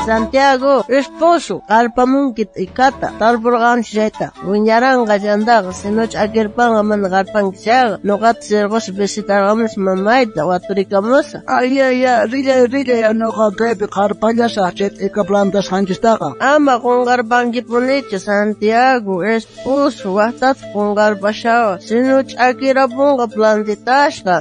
Santiago, esposo, qarpamunkit ikata, tarpurqanchayta, wiñaranqa llandaqa, sinoch akirpanqa mana qarpankichaqa, nuqata sirqus visitarqamus mamayta, waturikamusa. Rillay, nuqa kaypi qarpallasaq chayta ika plantasqanchistaqa. Ama qunqarpankipunichu, Santiago, esposo, waqtata qunqarpashawa, sinoch akirapunqa plantitashqa.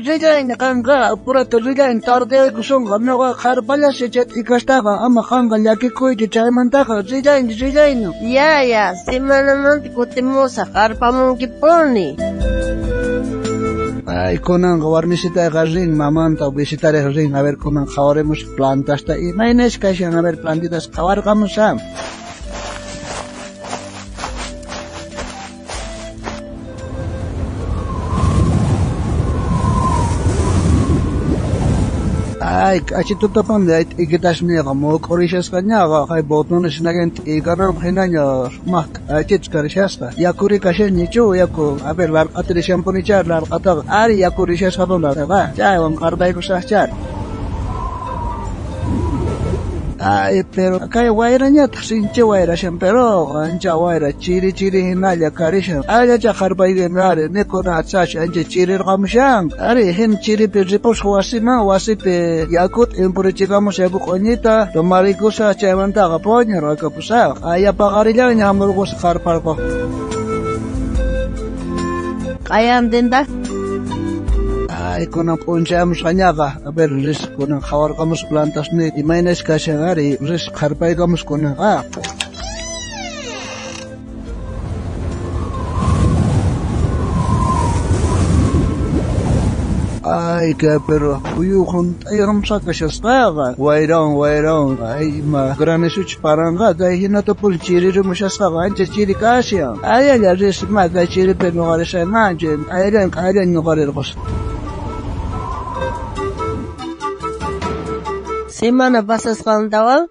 Rillayni qanqa, apurata rillayni tardaykusunqa, nuqa qarpallasaq chayta ikastaqa, ama qanqa llakikuychu chaymantaqa, rillayni. Simanamanta kutimusa, qarpamunkipuni. Ay, kunanqa warmisitaqa rin, mamanta visitariq rin, a ver kunan qawaremos plantasta, imaynash kashan, a ver plantitas qawarqamusa. Ay, achitutapanda ikitashniqa muqurishasqañaqa, hay botoneshnaganta ikarrar hinaña maq achitkarishasqa. Yakuri kashanichu, yaku, a ver, larqatirishampunichar, larqataqa, ari yakurishasqapunataqa, chaywan qarpaykusaqchar. Ay, pero kay wayrañata sinchi wayrashan, pero ancha wayra chiri hinalla karishan. Ayacha qarpaygan ari nikuna atsash ancha chirirqamushan. Ari hin chiripi ripus wasipi yakut impurichikamus yaku qoñita, tomarikusa chaymantaqa poñar akapusa. Ayapaqarillaña hamurqus qarparqa. Qayandinda? Ay, kunan punchamos qañaqa, a ver, ris kunan qawarqamus plantasni, imaynash kashan ari, ris qarpayqamus kunanqa. Ay, pero uyuqun ayramsaqashasqaqa, wayran, ay, granisuch paranqa, kay hinata pul chirirumusasqaqa, ancha chiri kashan. Ayalla ris kay chiripi nuqarishanancha, ayran nuqarirqus. Semana pasasqantawan?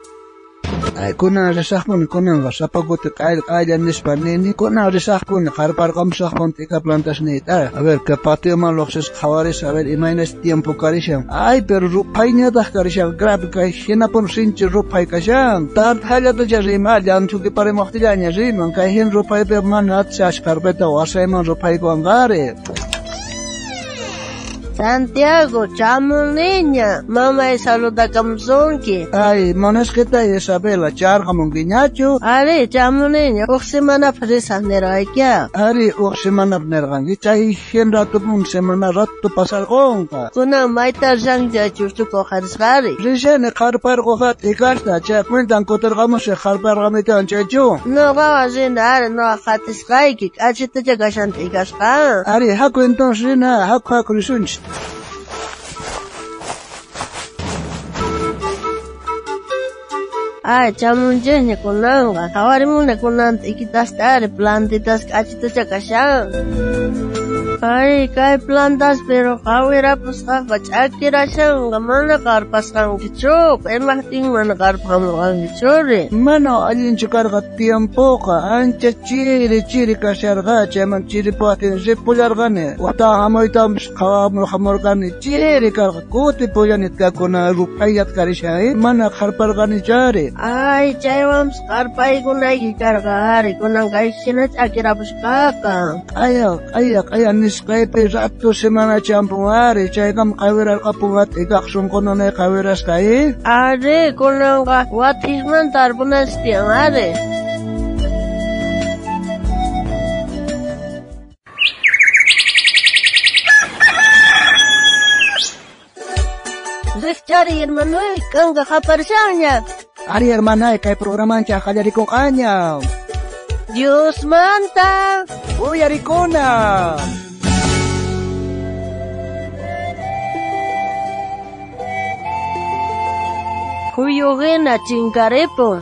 Ay, kunan risaqpuni kunanqa sapakuti qaylla nispa nini, kunan risaqpuni qarparqamusaqpuni tika plantasnita. A ver, que patioman luqsis qawaris, a ver, imaynas tiempo karishan. Ay, pero rupayñataq karishan, grave kay hinapun sinchi rupay kashan. Tarthallatacha rima, llanchukiparimuqtillaña riman, kay hin rupaypi mana atsash qarpeta wasayman rupaykuanqari. Santiago, chamuniña, mamay saludakamusunki. Ay, monasquita Isabela, charqamunkiñachu. Ari, chamuniña, uq semana frisaq nirqaykiya. Ari, uq semana nirqanki, chay hin ratupun semana ratu pasarqunqa. Kunan mayta rancha chustuko qarisqari. Rishani qarparquqat ikasta, chay cuentan kutirqamusi qarparqamikan chaychu. Nuqawa rinda, ari, nuqa qatisqayki, achitacha kashanta ikasqa. Ari, haku entonces rina, haku risunchit. Ay, chamunchikña kunanqa, qawarimuna kunanta ikitasta ari plantitas k'achitacha kashan. Ay, kay plantas pero qawirapusqaqa ch'akirashanqa mana qarpasqankichu, imaqtin mana qarpamurqankichuri. Mana allinchu karqa tiempoqa, ancha chiri kasharqa, chayman chiripuqtin ripullarqani. Wata hamoytamus qawamurqani chiri karqa, kuti pullanitqakuna ruphayllat karishan, mana qarparqanichari. Ay, chaywanpas qarpaykunayki karqa ari, kunan kay hina ch'akirapusqaqa. Aya, nisqaypi ratu semana champun ari, chaykam qawirarqapun ikaqsunqunanay qawirasqay. Ari, kunanqa watismanta arpunasqtiyan ari. Riqchari hermanoy, kanqa qaparishanña. Ari hermanay, kay programancha qallarikuqaña. Dios manta. Uyarikuna. Kuyuqina chinkaripun.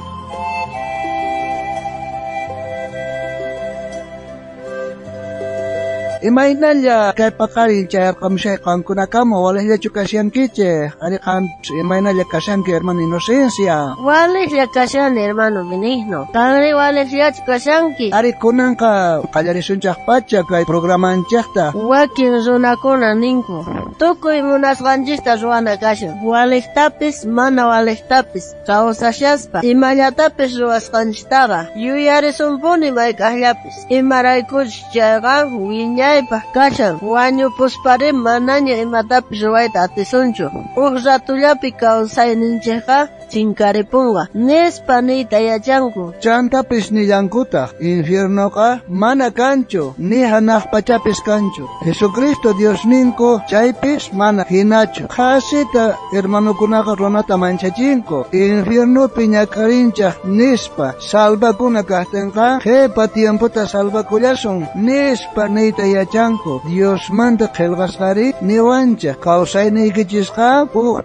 imaynalla kay pakari chayarqamshay qankunakama walihlla chukasyankichej ari qan imaynalla kashanki hermano Inocencia. Walihlla kashani hermano Benigno. Kanri walihlla kashanki. Ari kunanqa qallarisunchaq pacha kay programanchaqta. Wakin runakuna ninku. Tukuy munasqanchikta ruwana kashan. Walihtapis mana walihtapis kawsashaspa imallatapis ruwasqanchiktaqa yuyarisunpuni maykaqllapis. Imaraykuchik chayqa wiñaypaq kashan. Wañupuspari manaña imatapis ruwayta atisunchu. Uq ratullapi kawsayninchikqa chinkaripunqa nispa niyta yachanku. Chantapis nillankutaq infiernoqa mana kanchu ni hanaq pachapis kanchu. Jesucristo Dios ninku chaypis mana hinachu. Khasita hermanokunaqa runata manchachinku infiernopi ñakarinchaq nispa salvakuna kaqtinqa qhipa tiemputa salvakullasun nispa niyta yachanku. Diosmanta qillqasqari niwanchaq kawsayniykichisqa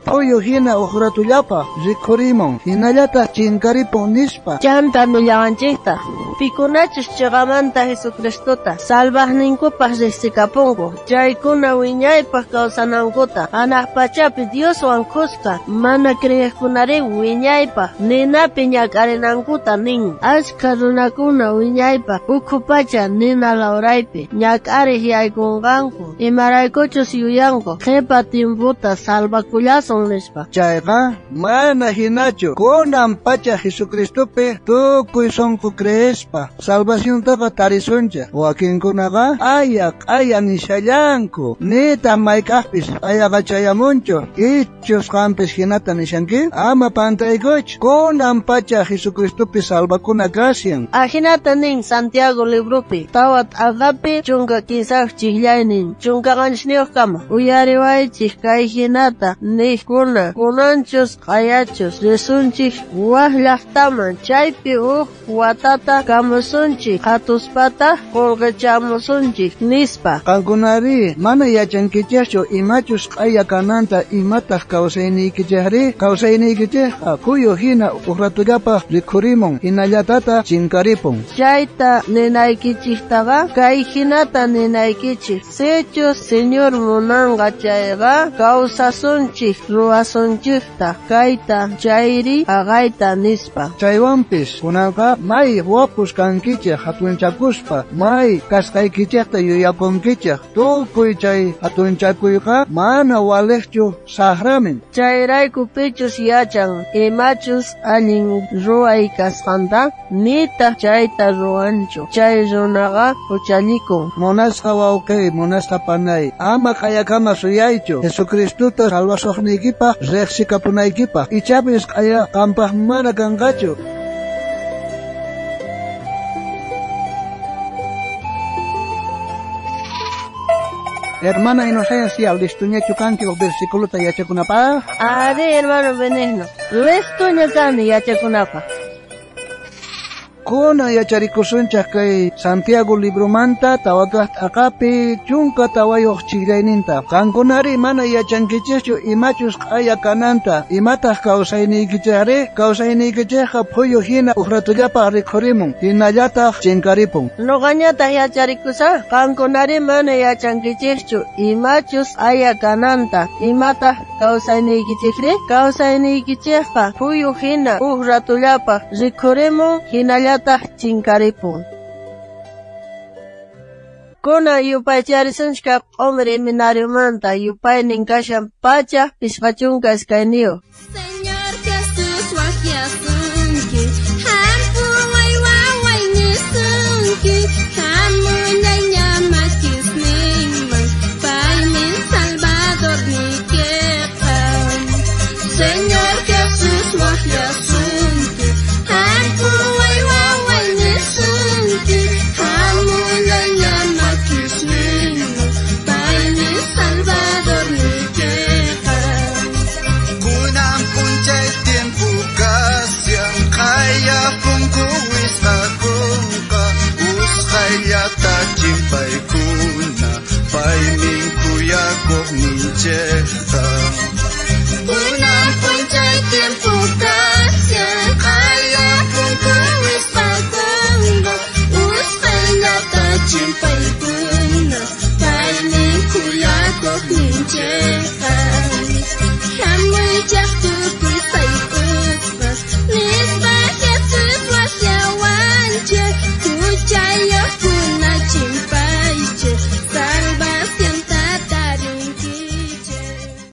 phuyu hina uq ratullapaq rikhurimon hinallataq chinkaripun nispa. Chanta nullawanchikta pikunachus chiqamanta Jesucristota salvaqninkupaq riqsikapunku. Chaykuna wiñaypaq kawsanankuta hanaq pachapi Dioswan kusqa mana kriyiqkunari wiñaypaq ninapi ñakarinankuta nin. Ashka runakuna wiñaypaq ukhu pacha nina lawraypi ñak'ariq yaykunqanku imaraykuchus yuyanku qhipa timputa salvakullasun nispa. Chayqa mana hinachu kunan pacha Jesucristopi tukuy sonqu creespa salvaciontaqa tarisunchaq. Wakinkunaqa aya nishallanku nita maykaqpis ayaqa chayamunchu ichus qampis hinata nishanki ama pantaykuchu kunan pacha Jesucristopi salvakuna kasyan. Ahinata nin Santiago librupi tawat aqapi chunka kisaq chiklaynin chunka qanchniyuqkama uyariwaychik kay hinata niqkuna kunanchus qayachus risunchik waq llaqtaman chaypi uq watata kamusunchik qhatuspata qurqichamusunchik nispa. Qankunari mana yachankichikchu imachus q'aya kananta imataq kawsayniykichisri kawsayniykichisqa phuyu hina uq ratullapaq rikhurimun hinallatata chinkaripun. Chayta ninaykichiktaqa kay hinata ninaykichik sichu Señor munanqa chayqa kawsasunchik ruwasunchikta kayta chayri aqayta nispa. Chaywanpis kunanqa may wapus kankichik hatunchakuspa may kasqaykichikta yuyapunkichik tukuy chay hatunchakuyqa mana waliqchu saqramin. Chayrayku pichus yachan imachus allin ruway kasqanta nita chayta ruwanchu. Chay runaqa uchallikun. Munasqa wawqi munasqa panay ama qayakama suyaychu Jesucristuta salvasuqniykipaq riqsikapunaykipaq ichapis qaya qampaq mana kanqachu. Hermana Inocencia, listuñachu kanki uq versiculuta yachakunapaq? Ari hermano Benigno, listuña kani yachakunapaq. Kuna yacharikusunchaq kay Santiago librumanta tawakaq aqapi chunka tawayuq chikrayninta. Qankunari mana yachankichikchu imachus q'aya kananta imataq kawsayniykichisri kawsayniykichisqa phuyu hina uq ratullapaq rikhurimun hinallataq chinkaripun. Nuqañataq yacharikusaq qankunari mana yachankichikchu imachus aya kananta imataq kawsayniykichisri kawsayniykichisqa phuyu hina uq ratullapaq rikhurimun hinallataq chinkaripun. Kuna yupay charisunchka q'umri iminariumanta yupaynin kashan pacha pishqachunka iskayniyu. Señor Jesús waqyasunki hampuway wawaynisunki hamunay llamakisninman paymin salvadornikiqa. Señor Jesús waqyasunki hampuway wawaynisunki hamunay llamakisninman paymin salvadornikiqa. Kunam punchay tiempo kasyan kaya punku wisqakunqa usqayllata chimpaykuna paymin kuyakuq ninchikqa.